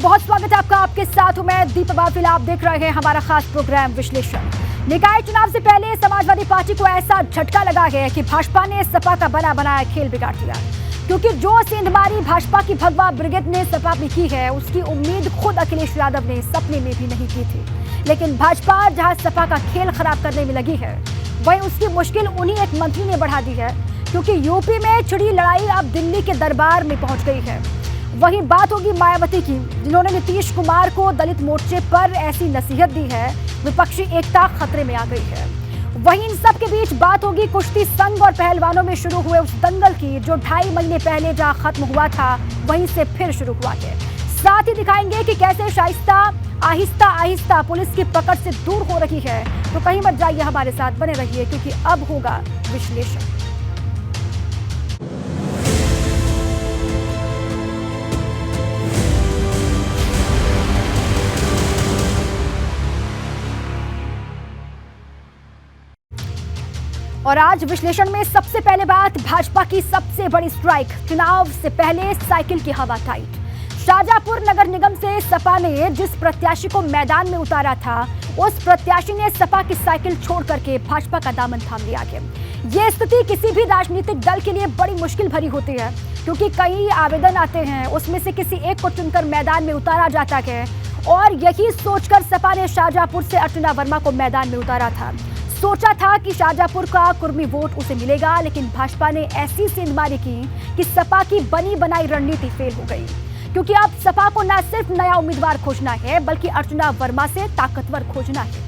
बहुत स्वागत है आपका। आपके साथ हूं मैं दीपा बाफिल। आप देख रहे हैं हमारा खास प्रोग्राम विश्लेषण। निकाय चुनाव से पहले समाजवादी पार्टी को ऐसा झटका लगा है कि भाजपा ने सपा का बना बनाया खेल बिगाड़ दिया, क्योंकि जो सेंधमारी भाजपा की भगवा ब्रिगेड ने सपा में की है, उसकी उम्मीद खुद अखिलेश यादव ने सपने में भी नहीं की थी। लेकिन भाजपा जहां सपा का खेल खराब करने में लगी है, वहीं उसकी मुश्किल उन्हीं एक मंत्री ने बढ़ा दी है, क्योंकि यूपी में छिड़ी लड़ाई अब दिल्ली के दरबार में पहुंच गई है। वहीं बात होगी मायावती की, जिन्होंने नीतीश कुमार को दलित मोर्चे पर ऐसी नसीहत दी है, विपक्षी एकता खतरे में आ गई है। वहीं इन सब के बीच बात होगी कुश्ती संघ और पहलवानों में शुरू हुए उस दंगल की, जो 2.5 महीने पहले जहां खत्म हुआ था, वहीं से फिर शुरू हुआ है। साथ ही दिखाएंगे कि कैसे शाइस्ता आहिस्ता आहिस्ता पुलिस की पकड़ से दूर हो रही है। तो कहीं मत जाइए, हमारे साथ बने रहिए, क्योंकि अब होगा विश्लेषण। और आज विश्लेषण में सबसे पहले बात भाजपा की सबसे बड़ी स्ट्राइक। चुनाव से पहले साइकिल की हवा टाइट। शाहजहांपुर नगर निगम से सपा ने जिस प्रत्याशी को मैदान में उतारा था, उस प्रत्याशी ने सपा की साइकिल छोड़ करके भाजपा का दामन थाम लिया है। ये स्थिति किसी भी राजनीतिक दल के लिए बड़ी मुश्किल भरी होती है, क्योंकि कई आवेदन आते हैं, उसमें से किसी एक को चुनकर मैदान में उतारा जाता है। और यही सोचकर सपा ने शाहजहांपुर से अर्चना वर्मा को मैदान में उतारा था। सोचा था कि शाहजहांपुर का कुर्मी वोट उसे मिलेगा, लेकिन भाजपा ने ऐसी सेंधमारी की कि सपा की बनी बनाई रणनीति फेल हो गई, क्योंकि अब सपा को न सिर्फ नया उम्मीदवार खोजना है, बल्कि अर्चना वर्मा से ताकतवर खोजना है।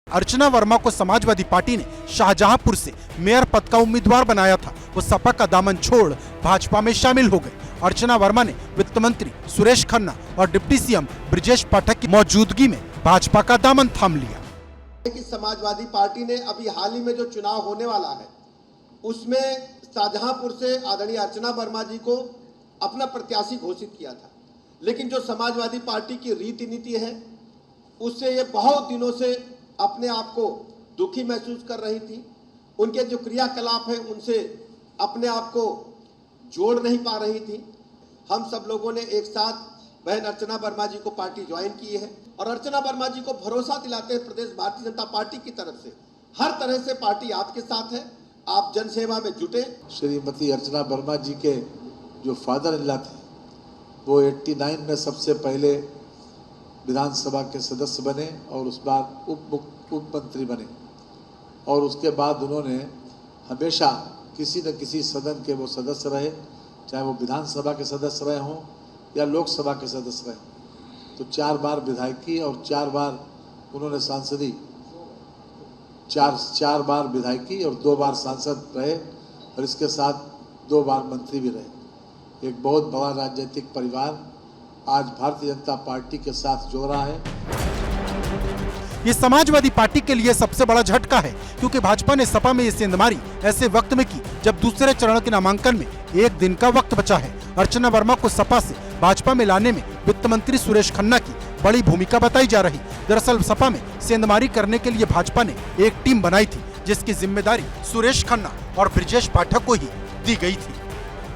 अर्चना वर्मा को समाजवादी पार्टी ने शाहजहांपुर से मेयर पद का उम्मीदवार बनाया था। वो सपा का दामन छोड़ भाजपा में शामिल हो गए। अर्चना वर्मा ने वित्त मंत्री सुरेश खन्ना और डिप्टी सीएम ब्रजेश पाठक की मौजूदगी में भाजपा का दामन थाम लिया। कि समाजवादी पार्टी ने अभी हाल ही में जो चुनाव होने वाला है, उसमें शाहजहांपुर से आदरणीय अर्चना वर्मा जी को अपना प्रत्याशी घोषित किया था। लेकिन जो समाजवादी पार्टी की रीति नीति है, उससे ये बहुत दिनों से अपने आप को दुखी महसूस कर रही थी। उनके जो क्रियाकलाप हैं, उनसे अपने आप को जोड़ नहीं पा रही थी। हम सब लोगों ने एक साथ बहन अर्चना वर्मा जी को पार्टी ज्वाइन की है, और अर्चना वर्मा जी को भरोसा दिलाते हैं प्रदेश भारतीय जनता पार्टी की तरफ से, हर तरह से पार्टी आपके साथ है, आप जनसेवा में जुटे। श्रीमती अर्चना वर्मा जी के जो फादर इन लॉ थे, वो 89 में सबसे पहले विधानसभा के सदस्य बने और उस बार उप मंत्री बने, और उसके बाद उन्होंने हमेशा किसी न किसी सदन के वो सदस्य रहे, चाहे वो विधानसभा के सदस्य रहे हों या लोकसभा के सदस्य रहे। तो 4 बार विधायकी और 4 बार उन्होंने सांसदी, 4 बार विधायकी और 2 बार सांसद रहे, और इसके साथ 2 बार मंत्री भी रहे। एक बहुत बड़ा राजनीतिक परिवार आज भारतीय जनता पार्टी के साथ जुड़ रहा है। ये समाजवादी पार्टी के लिए सबसे बड़ा झटका है, क्योंकि भाजपा ने सपा में ये सेंधमारी ऐसे वक्त में की जब दूसरे चरण के नामांकन में 1 दिन का वक्त बचा है। अर्चना वर्मा को सपा से भाजपा में लाने में वित्त मंत्री सुरेश खन्ना की बड़ी भूमिका बताई जा रही। दरअसल सपा में सेंधमारी करने के लिए भाजपा ने एक टीम बनाई थी, जिसकी जिम्मेदारी सुरेश खन्ना और ब्रजेश पाठक को ही दी गई थी।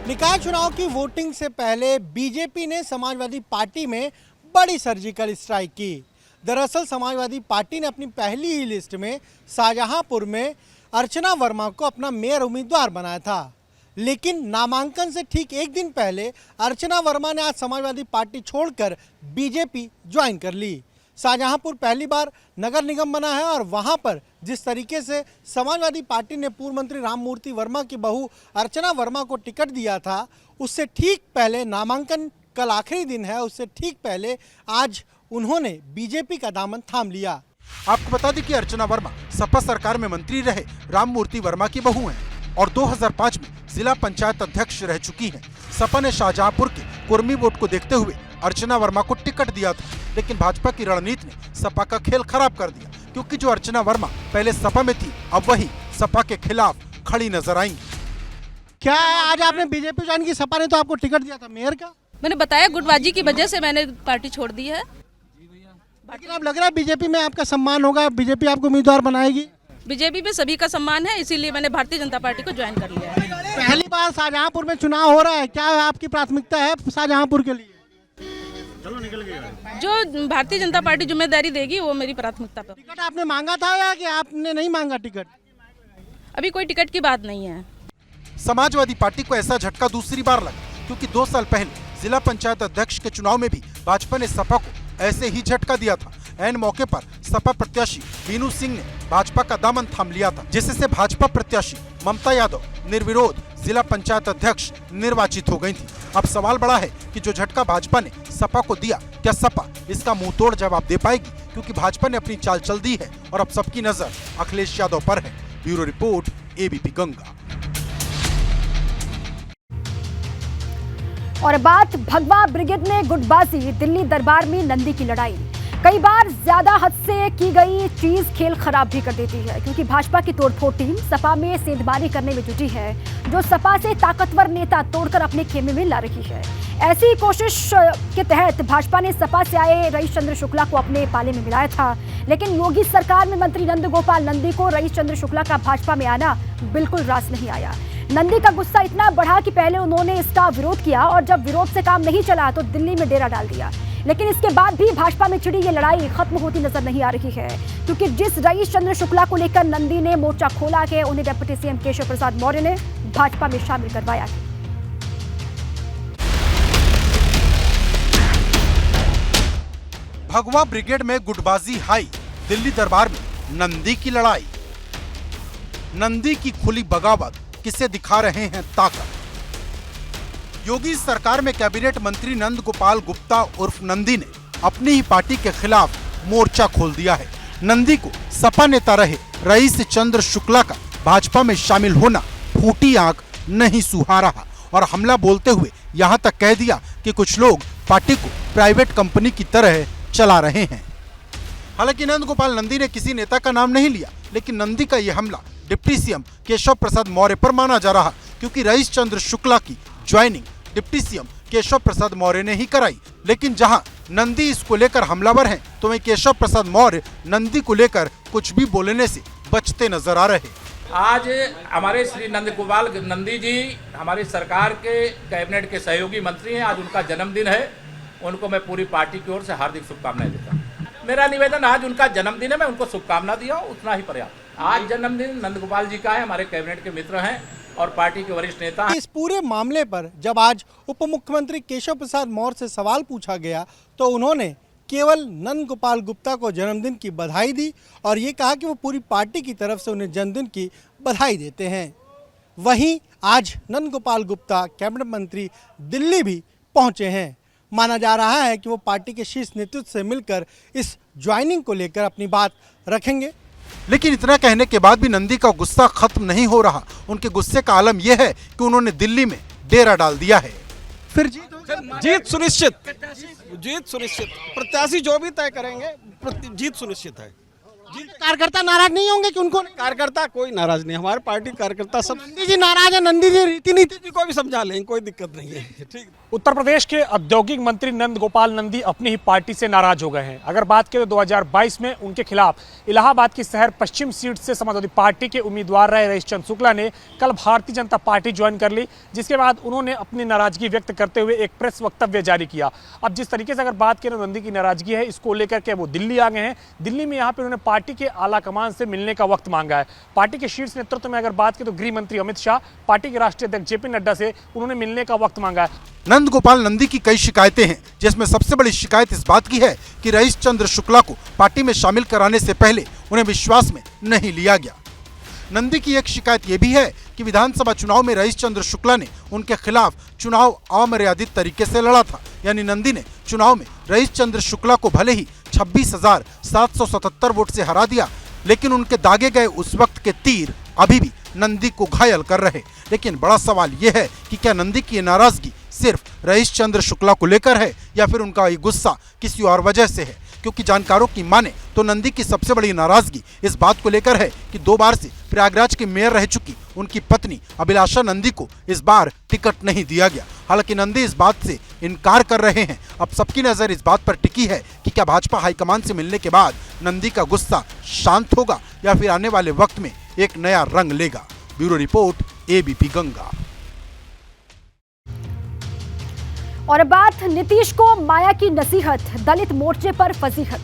निकाय चुनाव की वोटिंग से पहले बीजेपी ने समाजवादी पार्टी में बड़ी सर्जिकल स्ट्राइक की। दरअसल समाजवादी पार्टी ने अपनी पहली ही लिस्ट में शाहजहांपुर में अर्चना वर्मा को अपना मेयर उम्मीदवार बनाया था, लेकिन नामांकन से ठीक 1 दिन पहले अर्चना वर्मा ने आज समाजवादी पार्टी छोड़कर बीजेपी ज्वाइन कर ली। शाहजहांपुर पहली बार नगर निगम बना है, और वहां पर जिस तरीके से समाजवादी पार्टी ने पूर्व मंत्री राममूर्ति वर्मा की बहू अर्चना वर्मा को टिकट दिया था, उससे ठीक पहले नामांकन कल आखिरी दिन है, उससे ठीक पहले आज उन्होंने बीजेपी का दामन थाम लिया। आपको बता दें कि अर्चना वर्मा सपा सरकार में मंत्री रहे राममूर्ति वर्मा की बहू हैं और 2005 में जिला पंचायत अध्यक्ष रह चुकी हैं। सपा ने शाहजहांपुर के कुर्मी वोट को देखते हुए अर्चना वर्मा को टिकट दिया था, लेकिन भाजपा की रणनीति ने सपा का खेल खराब कर दिया, क्योंकि जो अर्चना वर्मा पहले सपा में थी अब वही सपा के खिलाफ खड़ी नजर आई। क्या आज आपने बीजेपी ज्वाइन की, सपा ने तो आपको टिकट दिया था मेयर का? मैंने बताया गुटबाजी की वजह से मैंने पार्टी छोड़ दी है। लेकिन अब लग रहा है बीजेपी में आपका सम्मान होगा, बीजेपी आपको उम्मीदवार बनाएगी। बीजेपी में सभी का सम्मान है, इसीलिए मैंने भारतीय जनता पार्टी को ज्वाइन कर लिया है। पहली बार शाहजहांपुर में चुनाव हो रहा है, क्या आपकी प्राथमिकता है शाहजहांपुर के लिए? जो भारतीय जनता पार्टी जिम्मेदारी देगी वो मेरी प्राथमिकता पर। टिकट आपने मांगा था या कि आपने नहीं मांगा टिकट? अभी कोई टिकट की बात नहीं है। समाजवादी पार्टी को ऐसा झटका दूसरी बार लगा, क्योंकि 2 साल पहले जिला पंचायत अध्यक्ष के चुनाव में भी भाजपा ने सपा को ऐसे ही झटका दिया था। ऐन मौके पर सपा प्रत्याशी बीनू सिंह ने भाजपा का दामन थाम लिया था, जिससे भाजपा प्रत्याशी ममता यादव निर्विरोध जिला पंचायत अध्यक्ष निर्वाचित हो गई थी। अब सवाल बड़ा है कि जो झटका भाजपा ने सपा को दिया, क्या सपा इसका मुंह तोड़ जवाब दे पाएगी? क्योंकि भाजपा ने अपनी चाल चल दी है और अब सबकी नजर अखिलेश यादव पर है। Bureau report, ABP Ganga. और बात भगवा ब्रिगेड ने गुटबाजी, दिल्ली दरबार में नंदी की लड़ाई। कई बार ज्यादा हद से की गई चीज खेल खराब भी कर देती है, क्योंकि भाजपा की तोड़फोड़ टीम सपा में सेंधमारी करने में जुटी है, जो सपा से ताकतवर नेता तोड़कर अपने खेमे में ला रही है। ऐसी कोशिश के तहत भाजपा ने सपा से आए रईस चंद्र शुक्ला को अपने पाले में मिलाया था, लेकिन योगी सरकार में मंत्री नंद गोपाल नंदी को रईस चंद्र शुक्ला का भाजपा में आना बिल्कुल रास नहीं आया। नंदी का गुस्सा इतना बढ़ा कि पहले उन्होंने इसका विरोध किया और जब विरोध से काम नहीं चला तो दिल्ली में डेरा डाल दिया। लेकिन इसके बाद भी भाजपा में छिड़ी ये लड़ाई खत्म होती नजर नहीं आ रही है, क्योंकि जिस रईस चंद्र शुक्ला को लेकर नंदी ने मोर्चा खोला है, उन्हें डिप्टी सीएम केशव प्रसाद मौर्य ने भाजपा में शामिल करवाया है। भगवा ब्रिगेड में गुटबाजी हाई, दिल्ली दरबार में नंदी की लड़ाई। नंदी की खुली बगावत, किसे दिखा रहे हैं ताकत? योगी सरकार में कैबिनेट मंत्री नंद गोपाल गुप्ता उर्फ नंदी ने अपनी ही पार्टी के खिलाफ मोर्चा खोल दिया है। नंदी को सपा नेता रहे रईस चंद्र शुक्ला का भाजपा में शामिल होना फूटी आंख नहीं सुहा रहा और हमला बोलते हुए यहां तक कह दिया कि कुछ लोग पार्टी को प्राइवेट कंपनी की तरह चला रहे हैं। हालांकि नंद गोपाल नंदी ने किसी नेता का नाम नहीं लिया, लेकिन नंदी का यह हमला डिप्टी सीएम केशव प्रसाद मौर्य पर माना जा रहा, क्योंकि रईस चंद्र शुक्ला की joining deputy CM Keshav Prasad Maurya ने ही कराई। लेकिन जहां नंदी इसको लेकर हमलावर हैं, तो वहीं केशव प्रसाद मौर्य नंदी को लेकर कुछ भी बोलने से बचते नजर आ रहे। आज हमारे श्री नंद गोपाल नंदी जी हमारी सरकार के कैबिनेट के सहयोगी मंत्री हैं। आज उनका जन्मदिन है, उनको मैं पूरी पार्टी की ओर से हार्दिक शुभकामनाएं देता हूँ। मेरा निवेदन, आज उनका जन्मदिन है, मैं उनको शुभकामना दिया, उतना ही पर्याप्त। आज जन्मदिन नंद गोपाल जी का है, हमारे कैबिनेट के मित्र हैं और पार्टी के वरिष्ठ नेता हैं। इस पूरे मामले पर जब आज उप मुख्यमंत्री केशव प्रसाद मौर्य से सवाल पूछा गया तो उन्होंने केवल नंद गोपाल गुप्ता को जन्मदिन की बधाई दी और ये कहा कि वो पूरी पार्टी की तरफ से उन्हें जन्मदिन की बधाई देते हैं। वहीं आज नंद गोपाल गुप्ता कैबिनेट मंत्री दिल्ली भी पहुंचे हैं। माना जा रहा है कि वो पार्टी के शीर्ष नेतृत्व से मिलकर इस ज्वाइनिंग को लेकर अपनी बात रखेंगे। लेकिन इतना कहने के बाद भी नंदी का गुस्सा खत्म नहीं हो रहा। उनके गुस्से का आलम यह है कि उन्होंने दिल्ली में डेरा डाल दिया है। फिर जीत सुनिश्चित, जीत सुनिश्चित, प्रत्याशी जो भी तय करेंगे जीत सुनिश्चित है। कार्यकर्ता नाराज नहीं होंगे कि उनको? कार्यकर्ता कोई नाराज नहीं, हमारे पार्टी कार्यकर्ता सब। नंदी जी नाराज है, नंदी जी रीति नीति को भी समझा लेंगे, कोई दिक्कत नहीं है। ठीक। उत्तर प्रदेश के औद्योगिक मंत्री नंद गोपाल नंदी अपनी ही पार्टी से नाराज हो गए हैं। अगर बात करें तो 2022 में उनके खिलाफ इलाहाबाद की शहर पश्चिम सीट से समाजवादी पार्टी के उम्मीदवार रहे रईस चंद्र शुक्ला ने कल भारतीय जनता पार्टी ज्वाइन कर ली, जिसके बाद उन्होंने अपनी नाराजगी व्यक्त करते हुए एक प्रेस वक्तव्य जारी किया। अब जिस तरीके से अगर बात करें नंदी की नाराजगी है, इसको लेकर के वो दिल्ली आ गए हैं। दिल्ली में यहाँ पे उन्होंने पार्टी के आला कमान से मिलने का वक्त मांगा है। पार्टी के शीर्ष नेतृत्व में अगर बात करें तो गृह मंत्री अमित शाह, पार्टी के राष्ट्रीय अध्यक्ष जेपी नड्डा से उन्होंने मिलने का वक्त मांगा है। नंद गोपाल नंदी की कई शिकायतें हैं, जिसमें सबसे बड़ी शिकायत इस बात की है कि रईस चंद्र शुक्ला को पार्टी में शामिल कराने से पहले उन्हें विश्वास में नहीं लिया गया। नंदी की एक शिकायत यह भी है कि विधानसभा चुनाव में रईस चंद्र शुक्ला ने उनके खिलाफ चुनाव अमर्यादित तरीके से लड़ा था। यानी नंदी ने चुनाव में रईस चंद्र शुक्ला को भले ही 26,777 वोट से हरा दिया, लेकिन उनके दागे गए उस वक्त के तीर अभी भी नंदी को घायल कर रहे। लेकिन बड़ा सवाल यह है कि क्या नंदी की ये नाराजगी सिर्फ रईस चंद्र शुक्ला को लेकर है या फिर उनका ये गुस्सा किसी और वजह से है? क्योंकि जानकारों की माने तो नंदी की सबसे बड़ी नाराजगी इस बात को लेकर है कि 2 बार से प्रयागराज की मेयर रह चुकी उनकी पत्नी अभिलाषा नंदी को इस बार टिकट नहीं दिया गया। हालांकि नंदी इस बात से इनकार कर रहे हैं। अब सबकी नजर इस बात पर टिकी है कि क्या भाजपा हाईकमान से मिलने के बाद नंदी का गुस्सा शांत होगा या फिर आने वाले वक्त में एक नया रंग लेगा। Bureau report, ABP Ganga. और अब बात नीतीश को माया की नसीहत, दलित मोर्चे पर फजीहत,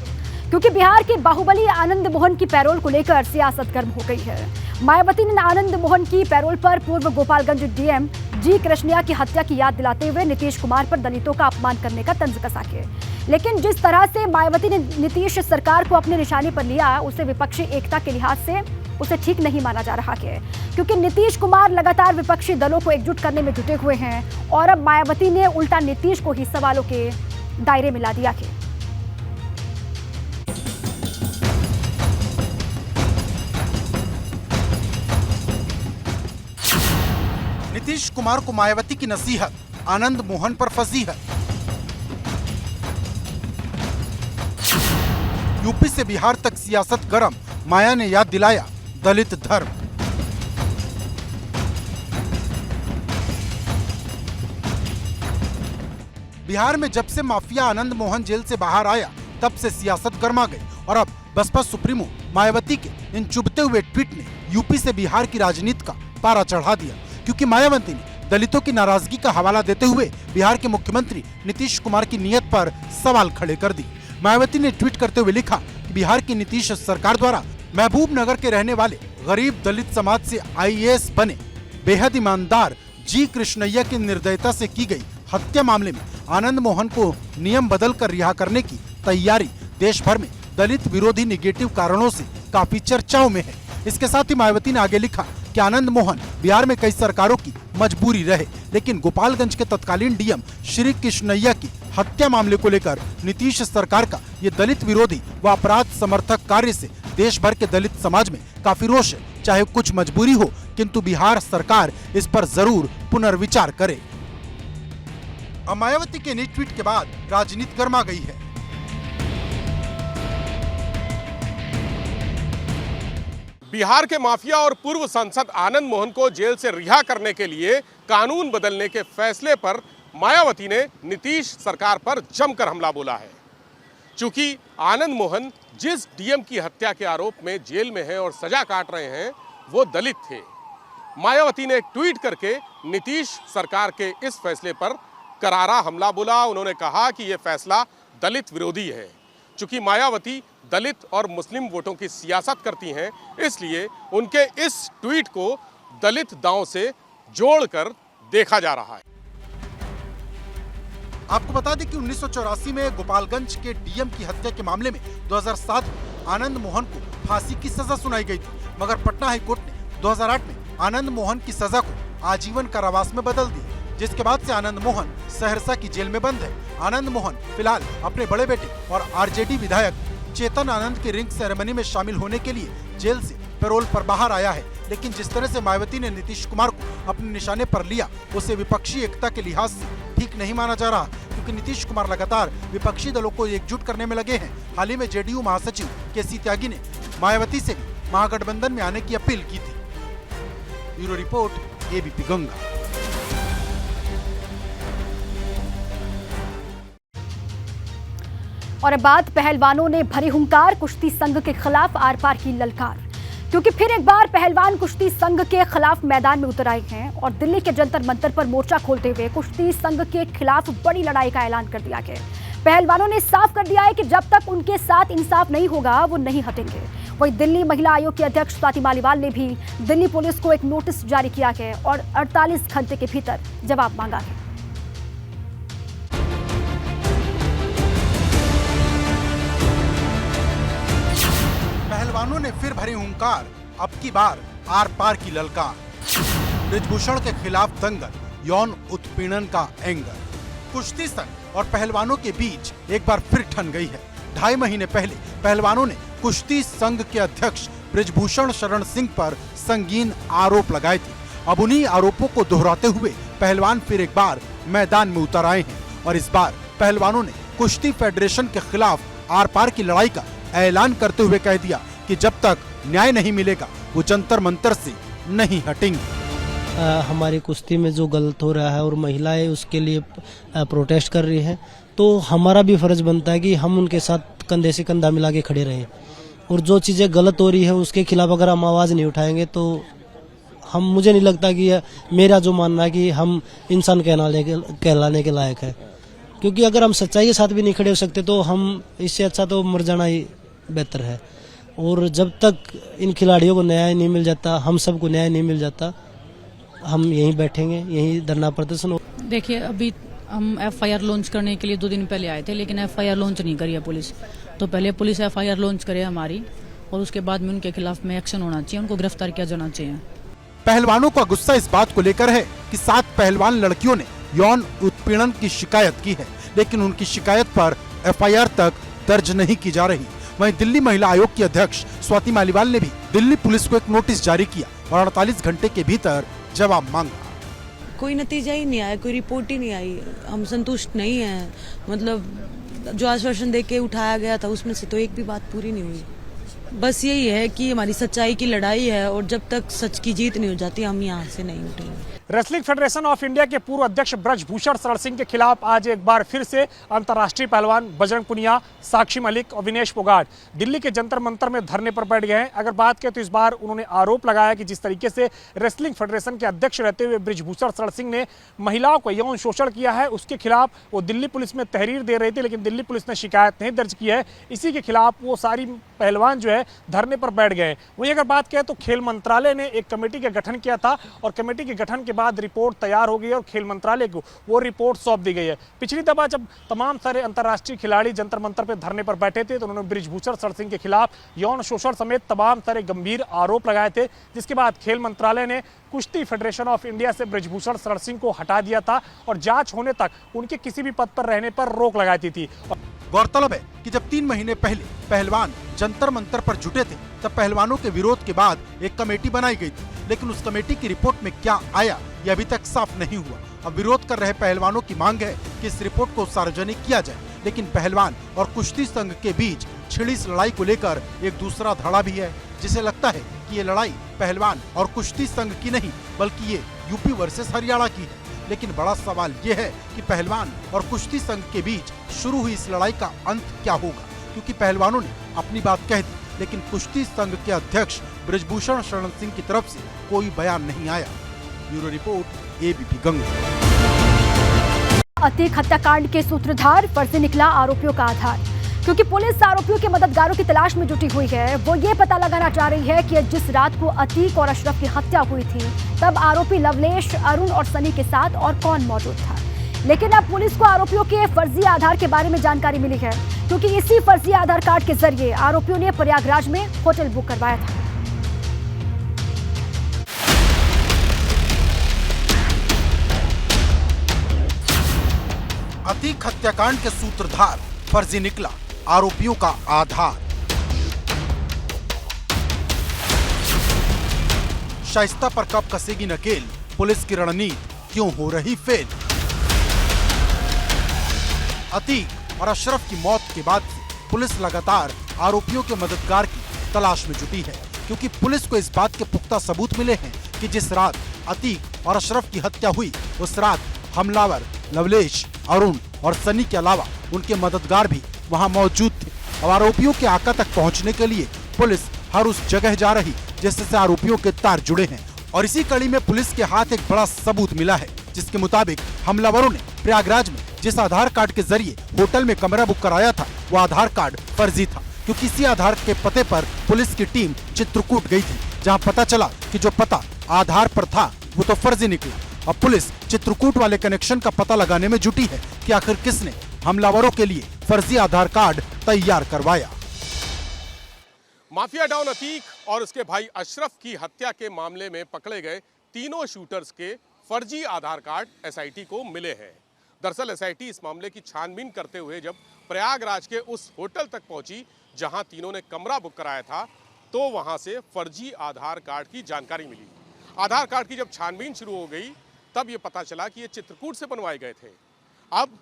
क्योंकि बिहार के बाहुबली आनंद मोहन की पैरोल को लेकर सियासत गर्म हो गई है। मायावती ने आनंद मोहन की पैरोल पर पूर्व गोपालगंज डीएम जी कृष्णैया की हत्या की याद दिलाते हुए नीतीश कुमार पर दलितों का अपमान करने का तंज कसा है। लेकिन जिस तरह से मायावती ने नीतीश सरकार को अपने निशाने पर लिया, उसे विपक्षी एकता के लिहाज से उसे ठीक नहीं माना जा रहा है, क्योंकि नीतीश कुमार लगातार विपक्षी दलों को एकजुट करने में जुटे हुए हैं और अब मायावती ने उल्टा नीतीश को ही सवालों के दायरे में ला दिया है। नीतीश कुमार को मायावती की नसीहत, आनंद मोहन पर फजीहत। यूपी से बिहार तक सियासत गरम, माया ने याद दिलाया दलित धर्म। बिहार में जब से माफिया आनंद मोहन जेल से बाहर आया, तब से सियासत गर्मा गई और अब बसपा सुप्रीमो मायावती के इन चुभते हुए ट्वीट ने यूपी से बिहार की राजनीति का पारा चढ़ा दिया, क्योंकि मायावती ने दलितों की नाराजगी का हवाला देते हुए बिहार के मुख्यमंत्री नीतीश कुमार की नीयत पर सवाल खड़े कर दी। मायावती ने ट्वीट करते हुए लिखा कि बिहार की नीतीश सरकार द्वारा महबूब नगर के रहने वाले गरीब दलित समाज से आईएएस बने बेहद ईमानदार जी कृष्णैया की निर्दयता से की गई हत्या मामले में आनंद मोहन को नियम बदल कर रिहा करने की तैयारी देश भर में दलित विरोधी निगेटिव कारणों से काफी चर्चाओं में है। इसके साथ ही मायावती ने आगे लिखा कि आनंद मोहन बिहार में कई सरकारों की मजबूरी रहे, लेकिन गोपालगंज के तत्कालीन डीएम श्री कृष्णैया की हत्या मामले को लेकर नीतीश सरकार का ये दलित विरोधी व अपराध समर्थक कार्य से देश भर के दलित समाज में काफी रोष है। चाहे कुछ मजबूरी हो, किंतु बिहार सरकार इस पर जरूर पुनर्विचार करे। अब मायावती के ट्वीट के बाद राजनीति गर्मा गई है। बिहार के माफिया और पूर्व सांसद आनंद मोहन को जेल से रिहा करने के लिए कानून बदलने के फैसले पर मायावती ने नीतीश सरकार पर जमकर हमला बोला है। चूंकि आनंद मोहन जिस डीएम की हत्या के आरोप में जेल में हैं और सजा काट रहे हैं, वो दलित थे। मायावती ने एक ट्वीट करके नीतीश सरकार के इस फैसले पर करारा हमला बोला। उन्होंने कहा कि यह फैसला दलित विरोधी है। चूंकि मायावती दलित और मुस्लिम वोटों की सियासत करती हैं, इसलिए उनके इस ट्वीट को दलित दांव से जोड़कर देखा जा रहा है। आपको बता दें कि 1984 में गोपालगंज के डीएम की हत्या के मामले में 2007 आनंद मोहन को फांसी की सजा सुनाई गई थी, मगर पटना हाईकोर्ट ने 2008 में आनंद मोहन की सजा को आजीवन कारावास में बदल दी, जिसके बाद से आनंद मोहन सहरसा की जेल में बंद है। आनंद मोहन फिलहाल अपने बड़े बेटे और आरजेडी विधायक चेतन आनंद की रिंग सेरेमनी में शामिल होने के लिए जेल से पैरोल पर बाहर आया है। लेकिन जिस तरह से मायावती ने नीतीश कुमार को अपने निशाने पर लिया, उसे विपक्षी एकता के लिहाज से ठीक नहीं माना जा रहा, क्योंकि नीतीश कुमार लगातार विपक्षी दलों को एकजुट करने में लगे हैं। हाल ही में जेडीयू महासचिव केसी त्यागी ने मायावती से भी महागठबंधन में आने की अपील की थी। Bureau report, ABP Ganga. और अब बात पहलवानों ने भरी हुंकार, कुश्ती संघ के खिलाफ आर पार की ललकार, क्योंकि फिर एक बार पहलवान कुश्ती संघ के खिलाफ मैदान में उतर आए हैं और दिल्ली के जंतर मंतर पर मोर्चा खोलते हुए कुश्ती संघ के खिलाफ बड़ी लड़ाई का ऐलान कर दिया गया। पहलवानों ने साफ कर दिया है कि जब तक उनके साथ इंसाफ नहीं होगा, वो नहीं हटेंगे। वहीं दिल्ली महिला आयोग की अध्यक्ष स्वाति मालीवाल ने भी दिल्ली पुलिस को एक नोटिस जारी किया है और 48 घंटे के भीतर जवाब मांगा है। पहलवानों ने फिर भरी हुंकार, अब की बार आर पार की ललकार। ब्रिजभूषण के खिलाफ दंगल, यौन उत्पीड़न का एंगल। कुश्ती संघ और पहलवानों के बीच एक बार फिर ठन गई है। 2.5 महीने पहले पहलवानों ने कुश्ती संघ के अध्यक्ष बृजभूषण शरण सिंह पर संगीन आरोप लगाए थे। अब उन्हीं आरोपों को दोहराते हुए पहलवान फिर एक बार मैदान में उतर आए हैं और इस बार पहलवानों ने कुश्ती फेडरेशन के खिलाफ आर पार की लड़ाई का ऐलान करते हुए कह दिया कि जब तक न्याय नहीं मिलेगा वो जंतर मंतर से नहीं हटेंगे। हमारी कुश्ती में जो गलत हो रहा है और महिलाएं उसके लिए प्रोटेस्ट कर रही हैं, तो हमारा भी फर्ज बनता है कि हम उनके साथ कंधे से कंधा मिला के खड़े रहें और जो चीज़ें गलत हो रही है उसके खिलाफ अगर हम आवाज़ नहीं उठाएंगे तो मुझे नहीं लगता कि मेरा जो मानना है कि हम इंसान कहलाने के लायक है, क्योंकि अगर हम सच्चाई के साथ भी नहीं खड़े हो सकते तो हम इससे अच्छा तो मर जाना ही बेहतर है। और जब तक इन खिलाड़ियों को न्याय नहीं मिल जाता, हम सबको न्याय नहीं मिल जाता, हम यहीं बैठेंगे, यहीं धरना प्रदर्शन। देखिए, अभी हम एफआईआर लॉन्च करने के लिए 2 दिन पहले आए थे, लेकिन एफआईआर लॉन्च नहीं करी है पुलिस। तो पहले पुलिस एफआईआर लॉन्च करे हमारी, और उसके बाद में उनके खिलाफ में एक्शन होना चाहिए, उनको गिरफ्तार किया जाना चाहिए। पहलवानों का गुस्सा इस बात को लेकर है कि 7 पहलवान लड़कियों ने यौन उत्पीड़न की शिकायत की है, लेकिन उनकी शिकायत पर एफआईआर तक दर्ज नहीं की जा रही। वहीं दिल्ली महिला आयोग की अध्यक्ष स्वाति मालीवाल ने भी दिल्ली पुलिस को एक नोटिस जारी किया और 48 घंटे के भीतर जवाब मांगा। कोई नतीजा ही नहीं आया, कोई रिपोर्ट ही नहीं आई। हम संतुष्ट नहीं हैं। मतलब जो आश्वासन दे के उठाया गया था उसमें से तो एक भी बात पूरी नहीं हुई। बस यही है कि हमारी सच्चाई की लड़ाई है और जब तक सच की जीत नहीं हो जाती हम यहाँ से नहीं उठेंगे। रेसलिंग फेडरेशन ऑफ इंडिया के पूर्व अध्यक्ष बृजभूषण शरण सिंह के खिलाफ आज एक बार फिर से अंतर्राष्ट्रीय पहलवान बजरंग पुनिया, साक्षी मलिक और विनेश फोगाट दिल्ली के जंतर मंतर में धरने पर बैठ गए हैं। अगर बात करें तो इस बार उन्होंने आरोप लगाया कि जिस तरीके से रेसलिंग फेडरेशन के अध्यक्ष रहते हुए बृजभूषण शरण सिंह ने महिलाओं को यौन शोषण किया है, उसके खिलाफ वो दिल्ली पुलिस में तहरीर दे रहे थे, लेकिन दिल्ली पुलिस ने शिकायत नहीं दर्ज की है। इसी के खिलाफ वो सारी पहलवान जो है धरने पर बैठ गए। वहीं अगर बात करें तो खेल मंत्रालय ने एक कमेटी का गठन किया था और कमेटी के गठन के बाद रिपोर्ट तैयार हो गई है और खेल मंत्रालय को वो रिपोर्ट सौंप दी गई है। पिछली दफा जब तमाम सारे अंतर्राष्ट्रीय खिलाड़ी जंतर मंतर पर धरने पर बैठे थे तो उन्होंने बृजभूषण शरण सिंह के खिलाफ यौन शोषण समेत तमाम सारे गंभीर आरोप लगाए थे, जिसके बाद खेल मंत्रालय ने कुश्ती फेडरेशन ऑफ इंडिया से बृजभूषण शरण सिंह को हटा दिया था और जांच होने तक उनके किसी भी पद पर रहने पर रोक लगाई थी। गौरतलब है कि जब 3 महीने पहले पहलवान जंतर मंतर पर जुटे थे तब पहलवानों के विरोध के बाद एक कमेटी बनाई गई थी, लेकिन उस कमेटी की रिपोर्ट में क्या आया यह अभी तक साफ नहीं हुआ। अब विरोध कर रहे पहलवानों की मांग है कि इस रिपोर्ट को सार्वजनिक किया जाए, लेकिन पहलवान और कुश्ती संघ के बीच छिड़ी इस लड़ाई को लेकर एक दूसरा धड़ा भी है, जिसे लगता है कि ये लड़ाई पहलवान और कुश्ती संघ की नहीं बल्कि ये यूपी वर्सेस हरियाणा की है। लेकिन बड़ा सवाल ये है कि पहलवान और कुश्ती संघ के बीच शुरू हुई इस लड़ाई का अंत क्या होगा, क्योंकि पहलवानों ने अपनी बात कह दी, लेकिन कुश्ती संघ के अध्यक्ष बृजभूषण शरण सिंह की तरफ से कोई बयान नहीं आया। Bureau report, ABP Ganga. Atiq हत्याकांड के सूत्रधार फर्जी निकला आरोपियों का आधार, क्योंकि पुलिस आरोपियों के मददगारों की तलाश में जुटी हुई है। वो ये पता लगाना चाह रही है कि जिस रात को अतीक और अशरफ की हत्या हुई थी तब आरोपी लवलेश, अरुण और सनी के साथ और कौन मौजूद था। लेकिन अब पुलिस को आरोपियों के फर्जी आधार के बारे में जानकारी मिली है, क्योंकि इसी फर्जी आधार कार्ड के जरिए आरोपियों ने प्रयागराज में होटल बुक करवाया था। अतीक हत्याकांड के सूत्रधार फर्जी निकला आरोपियों का आधार। शाइस्ता पर कब कसेगी नकेल, पुलिस की रणनीति क्यों हो रही फेल। अतीक और अशरफ की मौत के बाद से पुलिस लगातार आरोपियों के मददगार की तलाश में जुटी है, क्योंकि पुलिस को इस बात के पुख्ता सबूत मिले हैं कि जिस रात अतीक और अशरफ की हत्या हुई उस रात हमलावर लवलेश, अरुण और सनी के अलावा उनके मददगार भी वहां मौजूद थे। अब आरोपियों के आका तक पहुंचने के लिए पुलिस हर उस जगह जा रही जिससे आरोपियों के तार जुड़े हैं, और इसी कड़ी में पुलिस के हाथ एक बड़ा सबूत मिला है, जिसके मुताबिक हमलावरों ने प्रयागराज में जिस आधार कार्ड के जरिए होटल में कमरा बुक कराया था वो आधार कार्ड फर्जी था, क्योंकि इसी आधार के पते पर पुलिस की टीम चित्रकूट गई थी, जहाँ पता चला कि जो पता आधार पर था वो तो फर्जी निकला। अब पुलिस चित्रकूट वाले कनेक्शन का पता लगाने में जुटी है कि आखिर किसने हमलावरों के लिए फर्जी आधार कार्ड तैयार करवाया। माफिया डॉन अतीक और उसके भाई अशरफ की हत्या के मामले में पकड़े गए तीनों शूटर्स के फर्जी आधार कार्ड एसआईटी को मिले हैं। दरअसल एसआईटी इस मामले की छानबीन करते हुए जब प्रयागराज के उस होटल तक पहुंची जहां तीनों ने कमरा बुक कराया था, तो वहां से फर्जी आधार कार्ड की जानकारी मिली। आधार कार्ड की जब छानबीन शुरू हो गई तब ये पता चला कि ये चित्रकूट से बनवाए गए थे। अब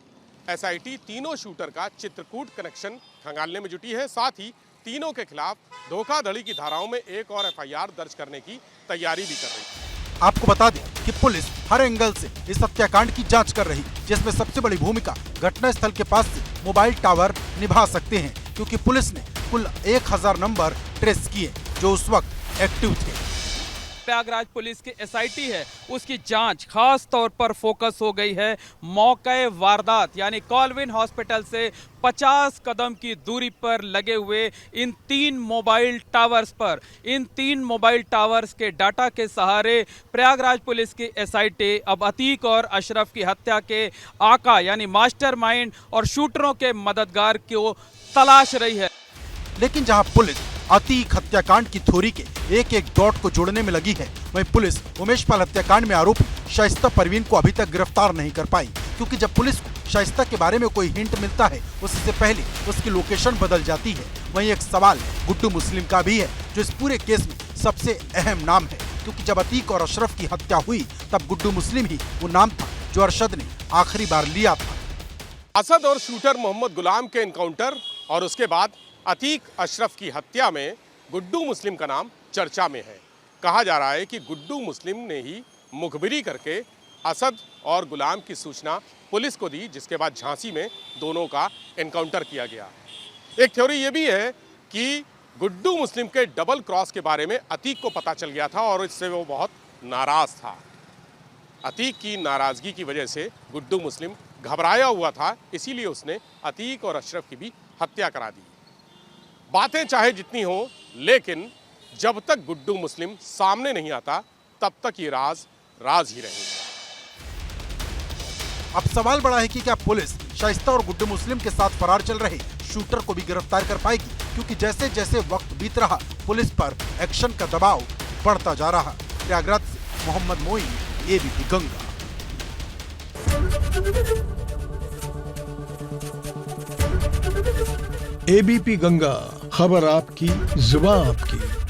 एसआईटी तीनों शूटर का चित्रकूट कनेक्शन खंगालने में जुटी है। साथ ही तीनों के खिलाफ धोखाधड़ी की धाराओं में एक और एफआईआर दर्ज करने की तैयारी भी कर रही है। आपको बता दें कि पुलिस हर एंगल से इस हत्याकांड की जांच कर रही, जिसमें सबसे बड़ी भूमिका घटनास्थल के पास से मोबाइल टावर निभा सकते हैं, क्योंकि पुलिस ने कुल 1000 नंबर ट्रेस किए जो उस वक्त एक्टिव थे। प्रयागराज पुलिस की एसआईटी है उसकी जांच खास तौर पर फोकस हो गई है मौके वारदात यानी कॉलविन हॉस्पिटल से 50 कदम की दूरी पर लगे हुए इन 3 मोबाइल टावर्स पर। इन 3 मोबाइल टावर्स के डाटा के सहारे प्रयागराज पुलिस की एसआईटी अब अतीक और अशरफ की हत्या के आका यानी मास्टरमाइंड और शूटरों के मददगार को तलाश रही है। लेकिन जहां पुलिस अतीक हत्याकांड की थ्योरी के एक एक डॉट को जोड़ने में लगी है, वहीं पुलिस उमेश पाल हत्याकांड में आरोपी शाइस्ता परवीन को अभी तक गिरफ्तार नहीं कर पाई, क्योंकि जब पुलिस को शाइस्ता के बारे में कोई हिंट मिलता है उससे पहले उसकी लोकेशन बदल जाती है। वहीं एक सवाल गुड्डू मुस्लिम का भी है, जो इस पूरे केस में सबसे अहम नाम है, क्योंकि जब अतीक और अशरफ की हत्या हुई तब गुड्डू मुस्लिम ही वो नाम था जो अरशद ने आखिरी बार लिया था। असद और शूटर मोहम्मद गुलाम के एनकाउंटर और उसके बाद अतीक अशरफ की हत्या में गुड्डू मुस्लिम का नाम चर्चा में है। कहा जा रहा है कि गुड्डू मुस्लिम ने ही मुखबिरी करके असद और गुलाम की सूचना पुलिस को दी, जिसके बाद झांसी में दोनों का एनकाउंटर किया गया। एक थ्योरी ये भी है कि गुड्डू मुस्लिम के डबल क्रॉस के बारे में अतीक को पता चल गया था और इससे वो बहुत नाराज था। अतीक की नाराजगी की वजह से गुड्डू मुस्लिम घबराया हुआ था, इसीलिए उसने अतीक और अशरफ की भी हत्या करा दी। बातें चाहे जितनी हो, लेकिन जब तक गुड्डू मुस्लिम सामने नहीं आता तब तक ये राज राज ही रहेगा। अब सवाल बड़ा है कि क्या पुलिस शाइस्ता और गुड्डू मुस्लिम के साथ फरार चल रहे शूटर को भी गिरफ्तार कर पाएगी, क्योंकि जैसे जैसे वक्त बीत रहा पुलिस पर एक्शन का दबाव बढ़ता जा रहा। प्रयागराज से मोहम्मद मोइन, एबीपी गंगा। एबीपी गंगा, खबर आपकी, जुबान आपकी।